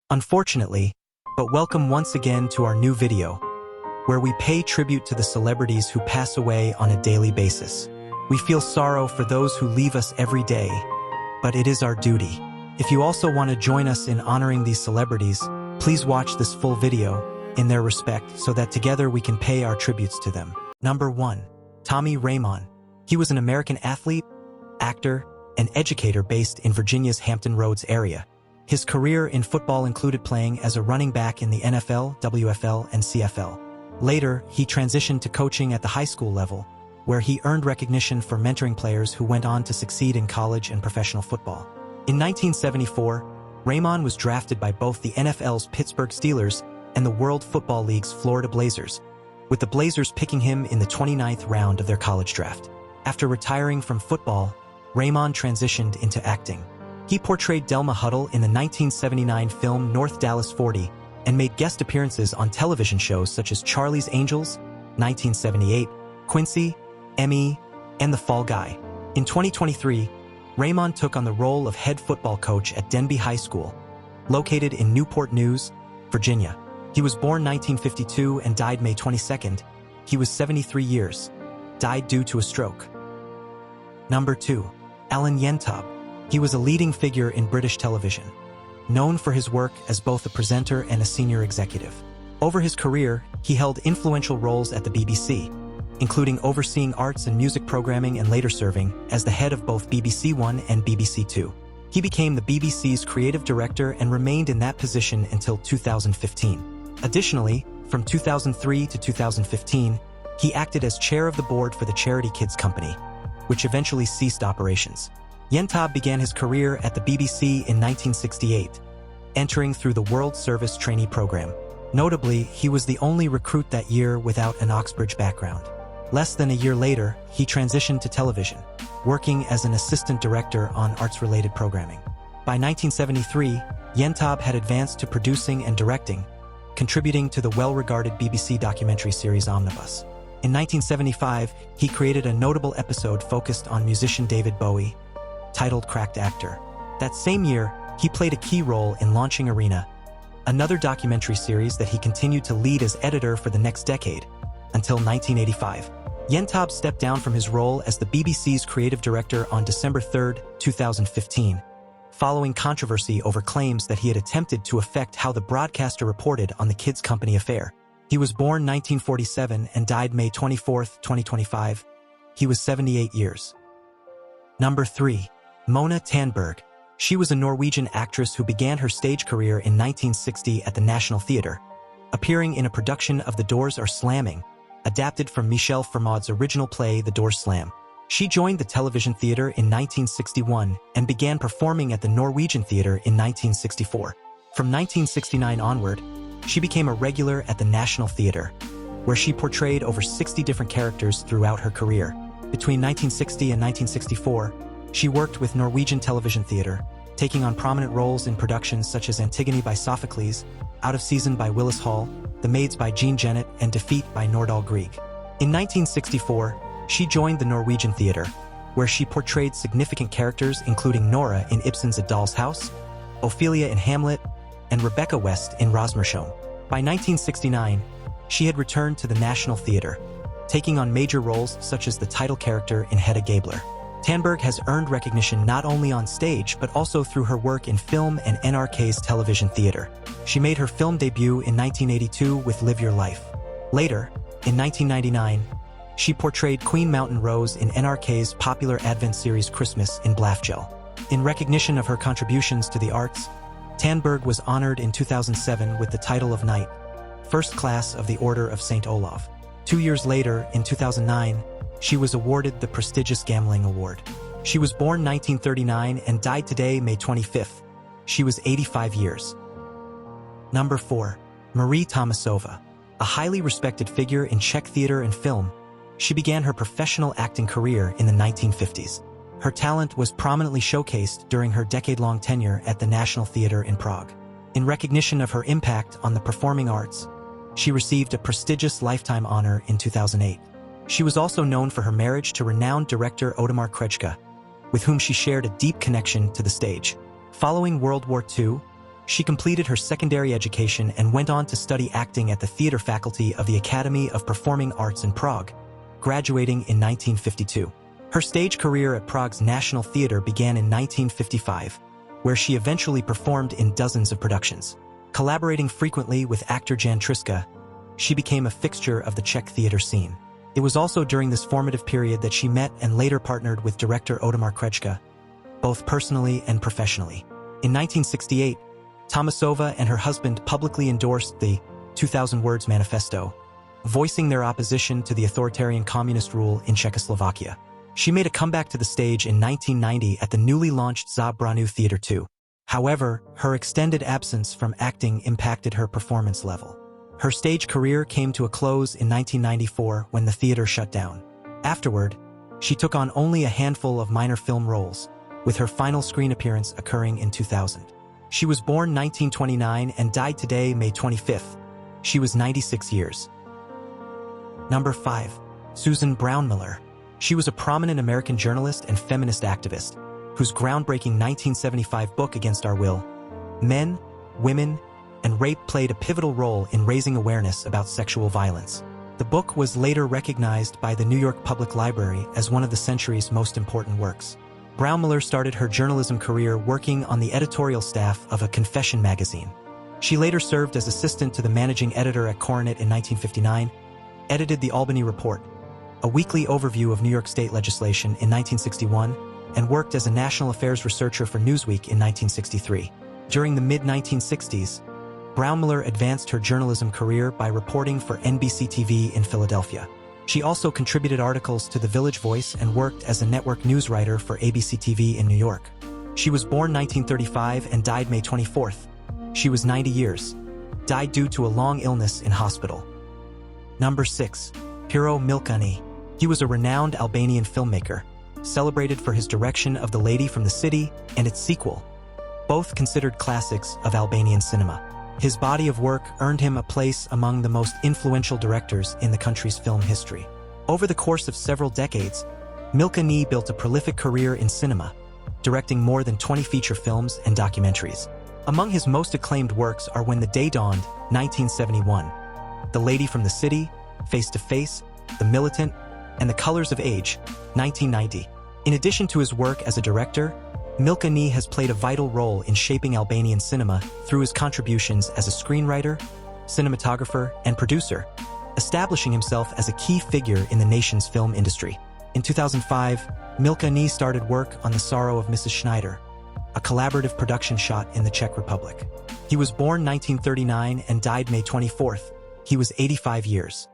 Unfortunately, but welcome once again to our new video, where we pay tribute to the celebrities who pass away on a daily basis. We feel sorrow for those who leave us every day, but it is our duty. If you also want to join us in honoring these celebrities, please watch this full video in their respect so that together we can pay our tributes to them. Number 1. Tommy Raymond. He was an American athlete, actor, and educator based in Virginia's Hampton Roads area. His career in football included playing as a running back in the NFL, WFL, and CFL. Later, he transitioned to coaching at the high school level, where he earned recognition for mentoring players who went on to succeed in college and professional football. In 1974, Raymond was drafted by both the NFL's Pittsburgh Steelers and the World Football League's Florida Blazers, with the Blazers picking him in the 29th round of their college draft. After retiring from football, Raymond transitioned into acting. He portrayed Delma Huddle in the 1979 film North Dallas 40 and made guest appearances on television shows such as Charlie's Angels, 1978, Quincy, Emmy, and The Fall Guy. In 2023, Raymond took on the role of head football coach at Denby High School, located in Newport News, Virginia. He was born 1952 and died May 22nd. He was 73 years. Died due to a stroke. Number 2. Alan Yentob. He was a leading figure in British television, known for his work as both a presenter and a senior executive. Over his career, he held influential roles at the BBC, including overseeing arts and music programming and later serving as the head of both BBC One and BBC Two. He became the BBC's creative director and remained in that position until 2015. Additionally, from 2003 to 2015, he acted as chair of the board for the charity Kids Company, which eventually ceased operations. Yentob began his career at the BBC in 1968, entering through the World Service Trainee Program. Notably, he was the only recruit that year without an Oxbridge background. Less than a year later, he transitioned to television, working as an assistant director on arts-related programming. By 1973, Yentob had advanced to producing and directing, contributing to the well-regarded BBC documentary series Omnibus. In 1975, he created a notable episode focused on musician David Bowie, titled Cracked Actor. That same year, he played a key role in launching Arena, another documentary series that he continued to lead as editor for the next decade, until 1985. Yentob stepped down from his role as the BBC's creative director on December 3, 2015, following controversy over claims that he had attempted to affect how the broadcaster reported on the Kids Company affair. He was born 1947 and died May 24, 2025. He was 78 years. Number 3. Monna Tandberg. She was a Norwegian actress who began her stage career in 1960 at the National Theatre, appearing in a production of The Doors Are Slamming, adapted from Michel Fermaud's original play The Doors Slam. She joined the television theater in 1961 and began performing at the Norwegian Theatre in 1964. From 1969 onward, she became a regular at the National Theatre, where she portrayed over 60 different characters throughout her career. Between 1960 and 1964, she worked with Norwegian Television Theatre, taking on prominent roles in productions such as Antigone by Sophocles, Out of Season by Willis Hall, The Maids by Jean Genet, and Defeat by Nordahl Grieg. In 1964, she joined the Norwegian Theatre, where she portrayed significant characters including Nora in Ibsen's A Doll's House, Ophelia in Hamlet, and Rebecca West in Rosmersholm. By 1969, she had returned to the National Theatre, taking on major roles such as the title character in Hedda Gabler. Tandberg has earned recognition not only on stage but also through her work in film and NRK's television theater. She made her film debut in 1982 with Live Your Life. Later, in 1999, she portrayed Queen Mountain Rose in NRK's popular Advent series Christmas in Blafjell. In recognition of her contributions to the arts, Tandberg was honored in 2007 with the title of Knight, First Class of the Order of St. Olaf. 2 years later, in 2009, she was awarded the prestigious Gambling Award. She was born 1939 and died today, May 25th. She was 85 years. Number 4. Marie Tomášová. A highly respected figure in Czech theater and film, she began her professional acting career in the 1950s. Her talent was prominently showcased during her decade-long tenure at the National Theatre in Prague. In recognition of her impact on the performing arts, she received a prestigious lifetime honor in 2008. She was also known for her marriage to renowned director Otamar Krejčka, with whom she shared a deep connection to the stage. Following World War II, She completed her secondary education and went on to study acting at the theater faculty of the Academy of Performing Arts in Prague, graduating in 1952. Her stage career at Prague's National Theatre began in 1955, where she eventually performed in dozens of productions. Collaborating frequently with actor Jan Triska, she became a fixture of the Czech theater scene. It was also during this formative period that she met and later partnered with director Otomar Krečka, both personally and professionally. In 1968, Tomášová and her husband publicly endorsed the 2000 Words Manifesto, voicing their opposition to the authoritarian communist rule in Czechoslovakia. She made a comeback to the stage in 1990 at the newly launched Za Branu Theatre 2. However, her extended absence from acting impacted her performance level. Her stage career came to a close in 1994 when the theater shut down. Afterward, she took on only a handful of minor film roles, with her final screen appearance occurring in 2000. She was born 1929 and died today, May 25th. She was 96 years. Number 5. Susan Brownmiller. She was a prominent American journalist and feminist activist, whose groundbreaking 1975 book Against Our Will, Men, Women, and Rape played a pivotal role in raising awareness about sexual violence. The book was later recognized by the New York Public Library as one of the century's most important works. Brownmiller started her journalism career working on the editorial staff of a confession magazine. She later served as assistant to the managing editor at Coronet in 1959, edited the Albany Report, a weekly overview of New York state legislation in 1961, and worked as a national affairs researcher for Newsweek in 1963. During the mid-1960s, Brownmiller advanced her journalism career by reporting for NBC TV in Philadelphia. She also contributed articles to The Village Voice and worked as a network news writer for ABC TV in New York. She was born 1935 and died May 24th. She was 90 years. Died due to a long illness in hospital. Number 6. Piro Milkani. He was a renowned Albanian filmmaker, celebrated for his direction of The Lady from the City and its sequel, both considered classics of Albanian cinema. His body of work earned him a place among the most influential directors in the country's film history. Over the course of several decades, Milkani built a prolific career in cinema, directing more than 20 feature films and documentaries. Among his most acclaimed works are When the Day Dawned, 1971, The Lady from the City, Face to Face, The Militant, and The Colors of Age, 1990. In addition to his work as a director, Milkani has played a vital role in shaping Albanian cinema through his contributions as a screenwriter, cinematographer, and producer, establishing himself as a key figure in the nation's film industry. In 2005, Milkani started work on The Sorrow of Mrs. Schneider, a collaborative production shot in the Czech Republic. He was born 1939 and died May 24th. He was 85 years.